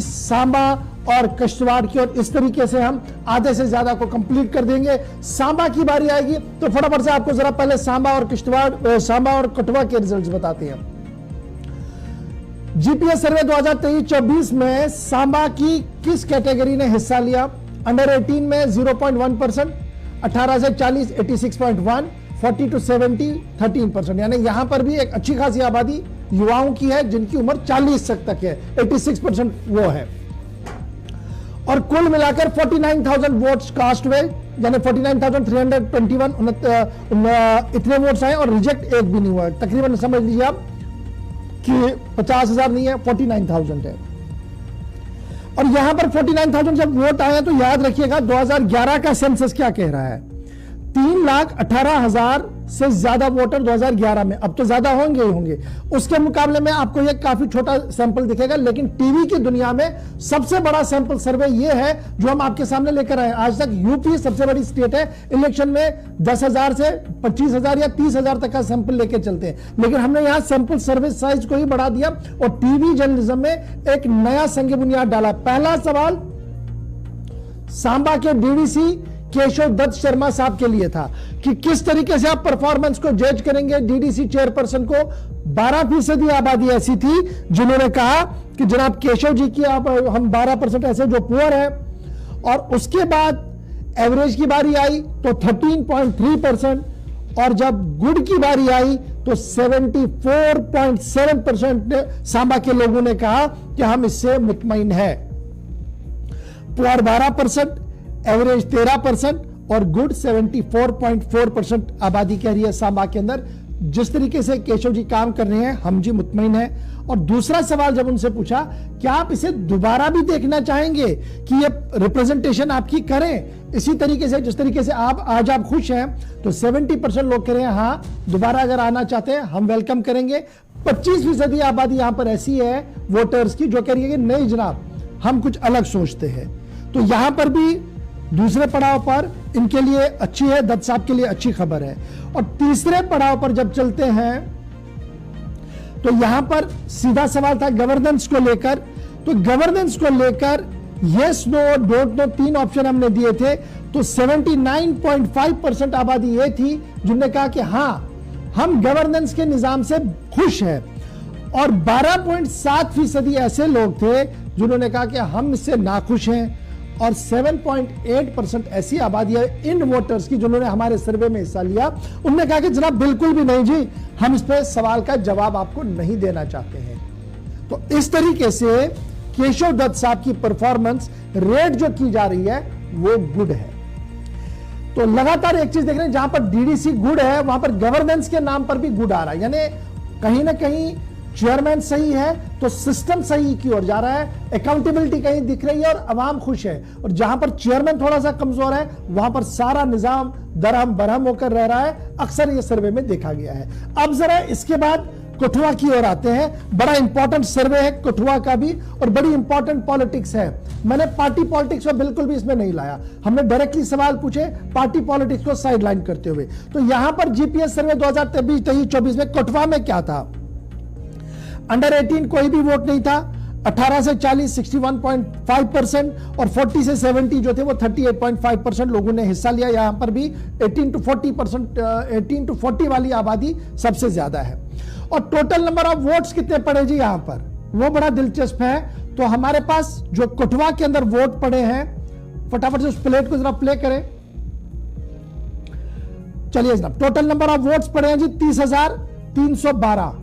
सांबा और किश्तवाड़ की, और इस तरीके से हम आधे से ज्यादा को कंप्लीट कर देंगे। सांबा की बारी आएगी तो फटाफट से आपको जरा पहले सांबा और किश्तवाड़, सांबा और कठुआ के रिजल्ट्स बताते हैं। जीपीएस सर्वे 2023-24 में सांबा की किस कैटेगरी ने हिस्सा लिया? अंडर 18 में 0.1%, 18 से 40 86.1, 40 to 70 13%, यानी यहां पर भी एक अच्छी खासी आबादी युवाओं की है जिनकी उम्र 40 तक है, 86% वो है। और कुल मिलाकर 49,000 वोट्स कास्ट हुए, यानी 49,321 इतने वोट्स आए और रिजेक्ट एक भी नहीं हुआ। तकरीबन समझ लीजिए आप कि 50,000 नहीं है, 49,000 है। और यहां पर 49,000 जब वोट आए तो याद रखिएगा 2011 का सेंसस क्या कह रहा है, 3,18,000 से ज्यादा वोटर 2011 में, अब तो ज्यादा होंगे ही होंगे। उसके मुकाबले में आपको यह काफी छोटा सैंपल दिखेगा, लेकिन टीवी की दुनिया में सबसे बड़ा सैंपल सर्वे यह है जो हम आपके सामने लेकर आए। आज तक यूपी सबसे बड़ी स्टेट है, इलेक्शन में 10,000 से 25,000 या 30,000 तक का सैंपल लेकर चलते हैं, लेकिन हमने यहां सैंपल सर्वे साइज को ही बढ़ा दिया और टीवी जर्नलिज्म में एक नया संग बुनियाद डाला। पहला सवाल सांबा के डीडीसी केशव दत्त शर्मा साहब के लिए था कि किस तरीके से आप परफॉर्मेंस को जज करेंगे। डीडीसी चेयरपर्सन को 12% आबादी ऐसी थी जिन्होंने कहा कि जनाब केशव जी की आप, हम 12% ऐसे जो पुअर है। और उसके बाद एवरेज की बारी आई तो 13.3%, और जब गुड की बारी आई तो 74.7% सांबा के लोगों ने कहा कि हम इससे मुतमईन है। पुअर 12%, एवरेज 13% और गुड 74.4% आबादी कह रही है सांबा के अंदर। जिस तरीके से केशव जी काम कर रहे हैं हम जी मुतमईन है। और दूसरा सवाल जब उनसे पूछा क्या आप इसे दोबारा भी देखना चाहेंगे कि ये रिप्रेजेंटेशन आपकी करें इसी तरीके से जिस तरीके से आप आज आप खुश हैं, तो 70% लोग कह रहे हैं हाँ दोबारा अगर आना चाहते हैं हम वेलकम करेंगे। 25% आबादी यहां पर ऐसी है वोटर्स की जो कह रही है कि नहीं जनाब हम कुछ अलग सोचते हैं। तो यहां पर भी दूसरे पड़ाव पर इनके लिए अच्छी है, दत्त साहब के लिए अच्छी खबर है। और तीसरे पड़ाव पर जब चलते हैं तो यहां पर सीधा सवाल था गवर्नेंस को लेकर। तो गवर्नेंस को लेकर yes no don't know 3 option हमने दिए थे। तो 79.5% आबादी ये थी जिन्होंने कहा कि हां हम गवर्नेंस के निजाम से खुश हैं, और 12.7% ऐसे लोग थे जिन्होंने कहा कि हम इससे नाखुश हैं। और 7.8% ऐसी आबादी है इन वोटर्स की जिन्होंने हमारे सर्वे में हिस्सा लिया, उन्होंने कहा कि जनाब बिल्कुल भी नहीं जी, हम इस पे सवाल का जवाब आपको नहीं देना चाहते हैं। तो इस तरीके से केशव दत्त साहब की परफॉर्मेंस रेट जो की जा रही है वो गुड है। तो लगातार एक चीज देख रहे हैं, जहां पर डीडीसी गुड है वहां पर गवर्नेंस के नाम पर भी गुड आ रहा है, यानी कहीं ना कहीं चेयरमैन सही है तो सिस्टम सही की ओर जा रहा है, अकाउंटेबिलिटी कहीं दिख रही है और अवाम खुश है। और जहां पर चेयरमैन थोड़ा सा कमजोर है वहां पर सारा निजाम दरहम बरहम होकर रह रहा है, अक्सर यह सर्वे में देखा गया है। अब जरा इसके बाद कठुआ की ओर आते हैं। बड़ा इंपॉर्टेंट सर्वे है कठुआ का भी और बड़ी इंपॉर्टेंट पॉलिटिक्स है। मैंने पार्टी पॉलिटिक्स को बिल्कुल भी इसमें नहीं लाया, हमने डायरेक्टली सवाल पूछे पार्टी पॉलिटिक्स को साइडलाइन करते हुए। तो यहां पर जीपीएस सर्वे 2023-24 में कठुआ में क्या था, अंडर 18 कोई भी वोट नहीं था, 18 से 40 61.5% और 40 से 70 जो थे वो 38.5% लोगों ने हिस्सा लिया। यहां पर भी 18 to 40 वाली आबादी सबसे ज्यादा है। और टोटल नंबर ऑफ वोट्स कितने पड़े जी यहां पर, वो बड़ा दिलचस्प है। तो हमारे पास जो कठुआ के अंदर वोट पड़े हैं, फटाफट से उस प्लेट को जरा प्ले करें। चलिए जनाब, टोटल नंबर ऑफ वोट्स पड़े हैं जी 30,312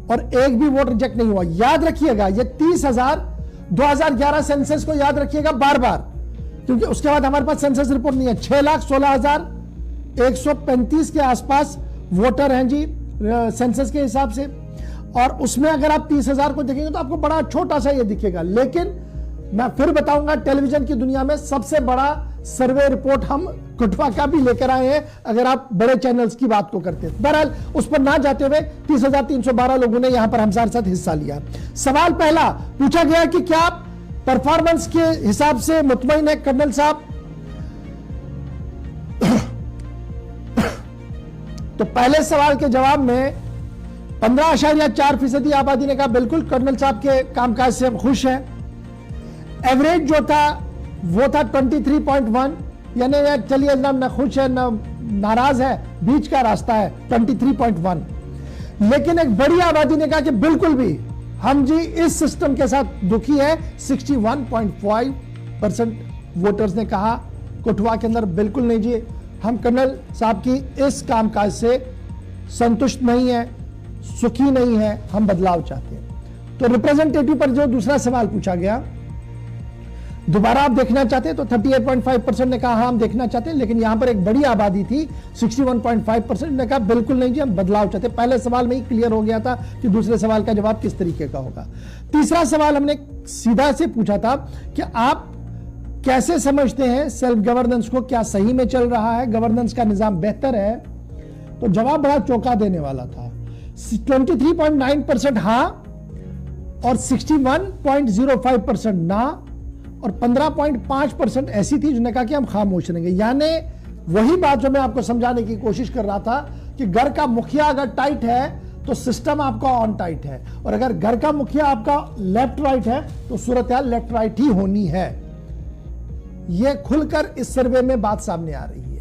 और एक भी वोट रिजेक्ट नहीं हुआ। याद रखिएगा ये 30,000 2011 सेंसस को याद रखिएगा बार बार, क्योंकि उसके बाद हमारे पास सेंसस रिपोर्ट नहीं है। 6,16,135 के आसपास वोटर हैं जी सेंसस के हिसाब से, और उसमें अगर आप 30,000 को देखेंगे तो आपको बड़ा छोटा सा ये दिखेगा। लेकिन मैं फिर बताऊंगा टेलीविजन की दुनिया में सबसे बड़ा सर्वे रिपोर्ट हम कठुआ का भी लेकर आए हैं, अगर आप बड़े चैनल्स की बात को करते हैं। बहरहाल उस पर ना जाते हुए 30,312 लोगों ने यहां पर हमारे साथ हिस्सा लिया। सवाल पहला पूछा गया कि क्या आप परफॉर्मेंस के हिसाब से मुतमईन है कर्नल साहब? तो पहले सवाल के जवाब में 15.4% आबादी ने कहा बिल्कुल कर्नल साहब के कामकाज से हम खुश हैं। एवरेज जो था वो था 23.1, यानी चलिए ना खुश है ना नाराज है, बीच का रास्ता है 23.1। लेकिन एक बड़ी आबादी ने कहा कि बिल्कुल भी हम जी इस सिस्टम के साथ दुखी है। 61.5% वोटर्स ने कहा कठुआ के अंदर बिल्कुल नहीं जी, हम कर्नल साहब की इस कामकाज से संतुष्ट नहीं है, सुखी नहीं है, हम बदलाव चाहते हैं। तो रिप्रेजेंटेटिव पर जो दूसरा सवाल पूछा गया, दोबारा आप देखना चाहते हैं, तो 38.5% ने कहा हाँ हम देखना चाहते हैं। लेकिन यहां पर एक बड़ी आबादी थी 61.5% ने कहा बिल्कुल नहीं जी हम बदलाव चाहते हैं। पहले सवाल में ही क्लियर हो गया था कि दूसरे सवाल का जवाब किस तरीके का होगा। तीसरा सवाल हमने सीधा से पूछा था कि आप कैसे समझते हैं सेल्फ गवर्नेंस को, क्या सही में चल रहा है, गवर्नेंस का निजाम बेहतर है? तो जवाब बड़ा चौंका देने वाला था। 23.9% हाँ और 61.05% ना और 15.5% ऐसी थी जिन्होंने कहा कि हम खामोश रहेंगे। यानी वही बात जो मैं आपको समझाने की कोशिश कर रहा था कि घर का मुखिया अगर टाइट है तो सिस्टम आपका ऑन टाइट है, और अगर घर का मुखिया आपका लेफ्ट राइट है तो सूरत हाल लेफ्ट राइट ही होनी है। यह खुलकर इस सर्वे में बात सामने आ रही है।